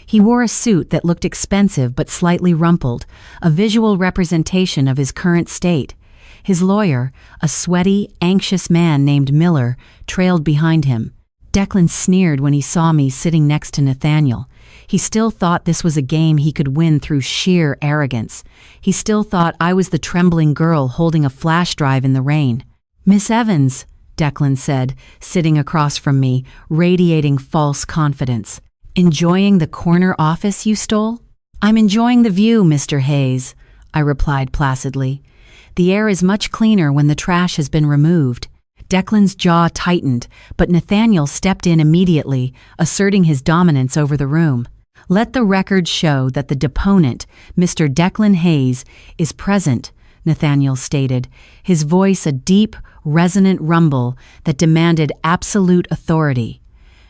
He wore a suit that looked expensive but slightly rumpled, a visual representation of his current state. His lawyer, a sweaty, anxious man named Miller, trailed behind him. Declan sneered when he saw me sitting next to Nathaniel. He still thought this was a game he could win through sheer arrogance. He still thought I was the trembling girl holding a flash drive in the rain. "Miss Evans," Declan said, sitting across from me, radiating false confidence. "Enjoying the corner office you stole?" "I'm enjoying the view, Mr. Hayes," I replied placidly. "The air is much cleaner when the trash has been removed." Declan's jaw tightened, but Nathaniel stepped in immediately, asserting his dominance over the room. "Let the record show that the deponent, Mr. Declan Hayes, is present," Nathaniel stated, his voice a deep, resonant rumble that demanded absolute authority.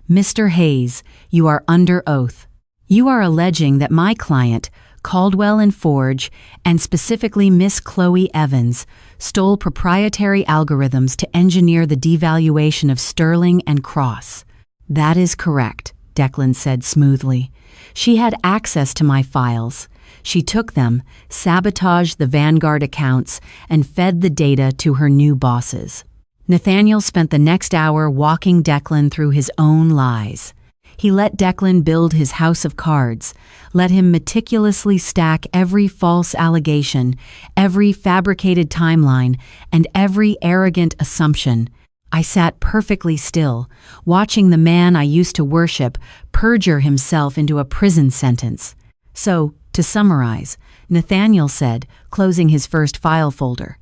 "Mr. Hayes, you are under oath. You are alleging that my client, Caldwell & Forge, and specifically Miss Chloe Evans, stole proprietary algorithms to engineer the devaluation of sterling and cross." "That is correct," Declan said smoothly. "She had access to my files. She took them, sabotaged the Vanguard accounts, and fed the data to her new bosses." Nathaniel spent the next hour walking Declan through his own lies. He let Declan build his house of cards, let him meticulously stack every false allegation, every fabricated timeline, and every arrogant assumption. I sat perfectly still, watching the man I used to worship perjure himself into a prison sentence. "So, to summarize," Nathaniel said, closing his first file folder,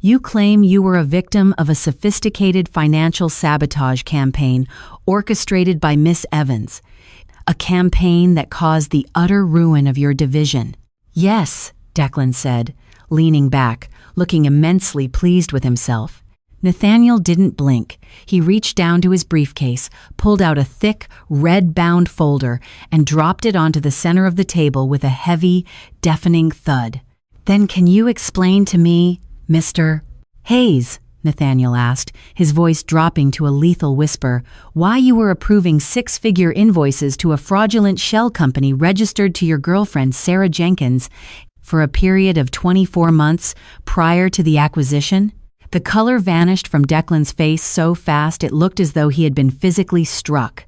"you claim you were a victim of a sophisticated financial sabotage campaign orchestrated by Miss Evans, a campaign that caused the utter ruin of your division." "Yes," Declan said, leaning back, looking immensely pleased with himself. Nathaniel didn't blink. He reached down to his briefcase, pulled out a thick, red-bound folder, and dropped it onto the center of the table with a heavy, deafening thud. "Then can you explain to me, Mr. Hayes," Nathaniel asked, his voice dropping to a lethal whisper, "why you were approving six-figure invoices to a fraudulent shell company registered to your girlfriend Sarah Jenkins for a period of 24 months prior to the acquisition?" The color vanished from Declan's face so fast it looked as though he had been physically struck.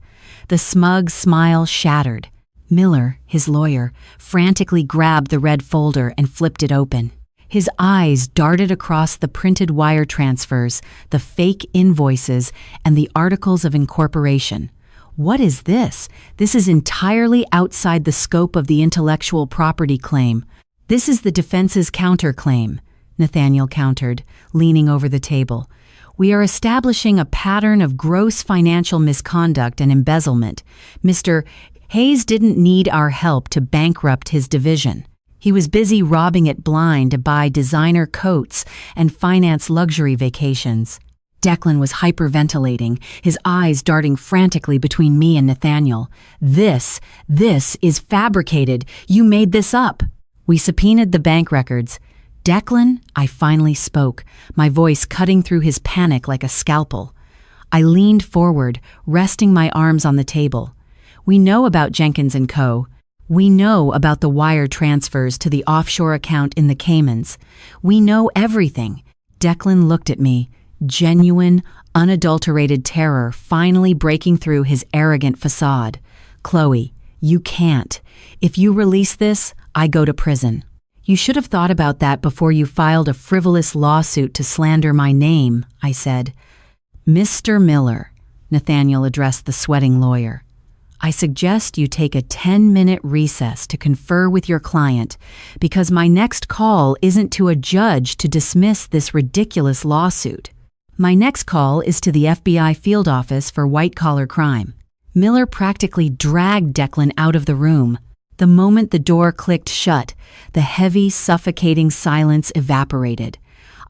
The smug smile shattered. Miller, his lawyer, frantically grabbed the red folder and flipped it open. His eyes darted across the printed wire transfers, the fake invoices, and the articles of incorporation. "What is this? This is entirely outside the scope of the intellectual property claim. This is the defense's counterclaim," Nathaniel countered, leaning over the table. We are establishing a pattern of gross financial misconduct and embezzlement. Mr. Hayes didn't need our help to bankrupt his division. He was busy robbing it blind to buy designer coats and finance luxury vacations. Declan was hyperventilating, his eyes darting frantically between me and Nathaniel. This is fabricated. You made this up. We subpoenaed the bank records. Declan, I finally spoke, my voice cutting through his panic like a scalpel. I leaned forward, resting my arms on the table. We know about Jenkins & Co. We know about the wire transfers to the offshore account in the Caymans. We know everything. Declan looked at me, genuine, unadulterated terror finally breaking through his arrogant facade. Chloe, you can't. If you release this, I go to prison. You should have thought about that before you filed a frivolous lawsuit to slander my name, I said. Mr. Miller, Nathaniel addressed the sweating lawyer. I suggest you take a 10-minute recess to confer with your client, because my next call isn't to a judge to dismiss this ridiculous lawsuit. My next call is to the FBI field office for white-collar crime. Miller practically dragged Declan out of the room. The moment the door clicked shut, the heavy, suffocating silence evaporated.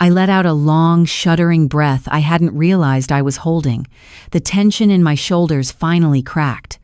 I let out a long, shuddering breath I hadn't realized I was holding. The tension in my shoulders finally cracked.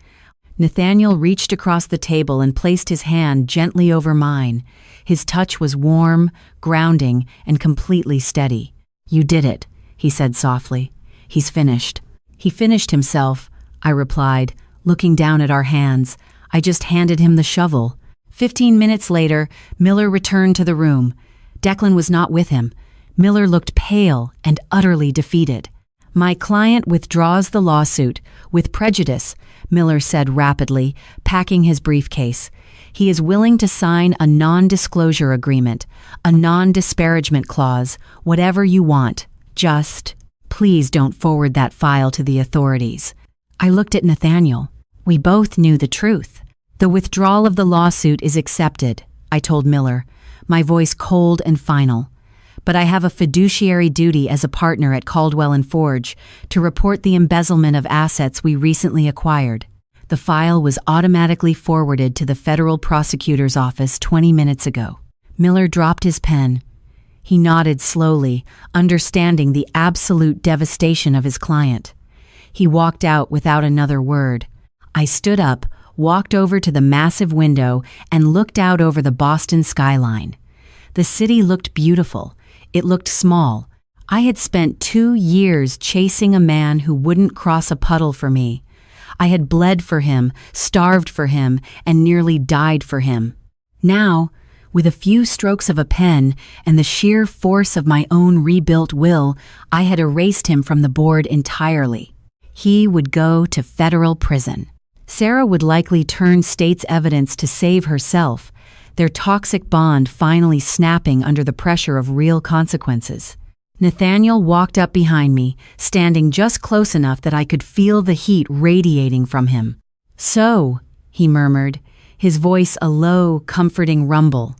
Nathaniel reached across the table and placed his hand gently over mine. His touch was warm, grounding, and completely steady. You did it, he said softly. He's finished. He finished himself, I replied, looking down at our hands. I just handed him the shovel. 15 minutes later, Miller returned to the room. Declan was not with him. Miller looked pale and utterly defeated. My client withdraws the lawsuit, with prejudice, Miller said rapidly, packing his briefcase. He is willing to sign a non-disclosure agreement, a non-disparagement clause, whatever you want. Just, please don't forward that file to the authorities. I looked at Nathaniel. We both knew the truth. The withdrawal of the lawsuit is accepted, I told Miller, my voice cold and final. But I have a fiduciary duty as a partner at Caldwell & Forge to report the embezzlement of assets we recently acquired. The file was automatically forwarded to the federal prosecutor's office 20 minutes ago. Miller dropped his pen. He nodded slowly, understanding the absolute devastation of his client. He walked out without another word. I stood up, walked over to the massive window, and looked out over the Boston skyline. The city looked beautiful. It looked small. I had spent 2 years chasing a man who wouldn't cross a puddle for me. I had bled for him, starved for him, and nearly died for him. Now, with a few strokes of a pen and the sheer force of my own rebuilt will, I had erased him from the board entirely. He would go to federal prison. Sarah would likely turn state's evidence to save herself, their toxic bond finally snapping under the pressure of real consequences. Nathaniel walked up behind me, standing just close enough that I could feel the heat radiating from him. So, he murmured, his voice a low, comforting rumble.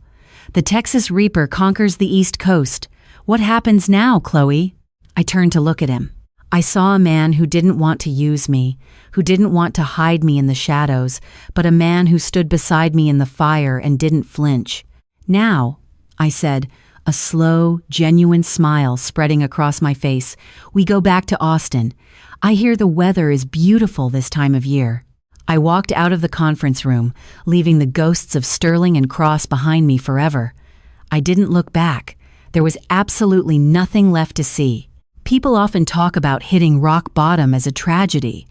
The Texas Reaper conquers the East Coast. What happens now, Chloe? I turned to look at him. I saw a man who didn't want to use me, who didn't want to hide me in the shadows, but a man who stood beside me in the fire and didn't flinch. Now, I said, a slow, genuine smile spreading across my face, we go back to Austin. I hear the weather is beautiful this time of year. I walked out of the conference room, leaving the ghosts of Sterling and Cross behind me forever. I didn't look back. There was absolutely nothing left to see. People often talk about hitting rock bottom as a tragedy,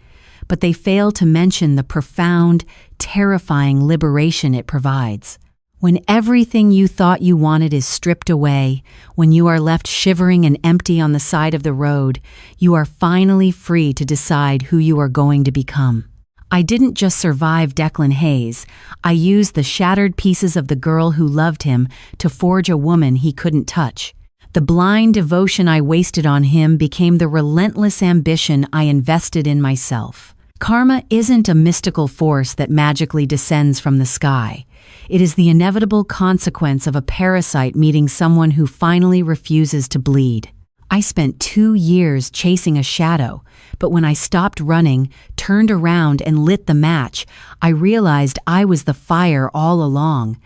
but they fail to mention the profound, terrifying liberation it provides. When everything you thought you wanted is stripped away, when you are left shivering and empty on the side of the road, you are finally free to decide who you are going to become. I didn't just survive Declan Hayes. I used the shattered pieces of the girl who loved him to forge a woman he couldn't touch. The blind devotion I wasted on him became the relentless ambition I invested in myself. Karma isn't a mystical force that magically descends from the sky. It is the inevitable consequence of a parasite meeting someone who finally refuses to bleed. I spent 2 years chasing a shadow, but when I stopped running, turned around and lit the match, I realized I was the fire all along.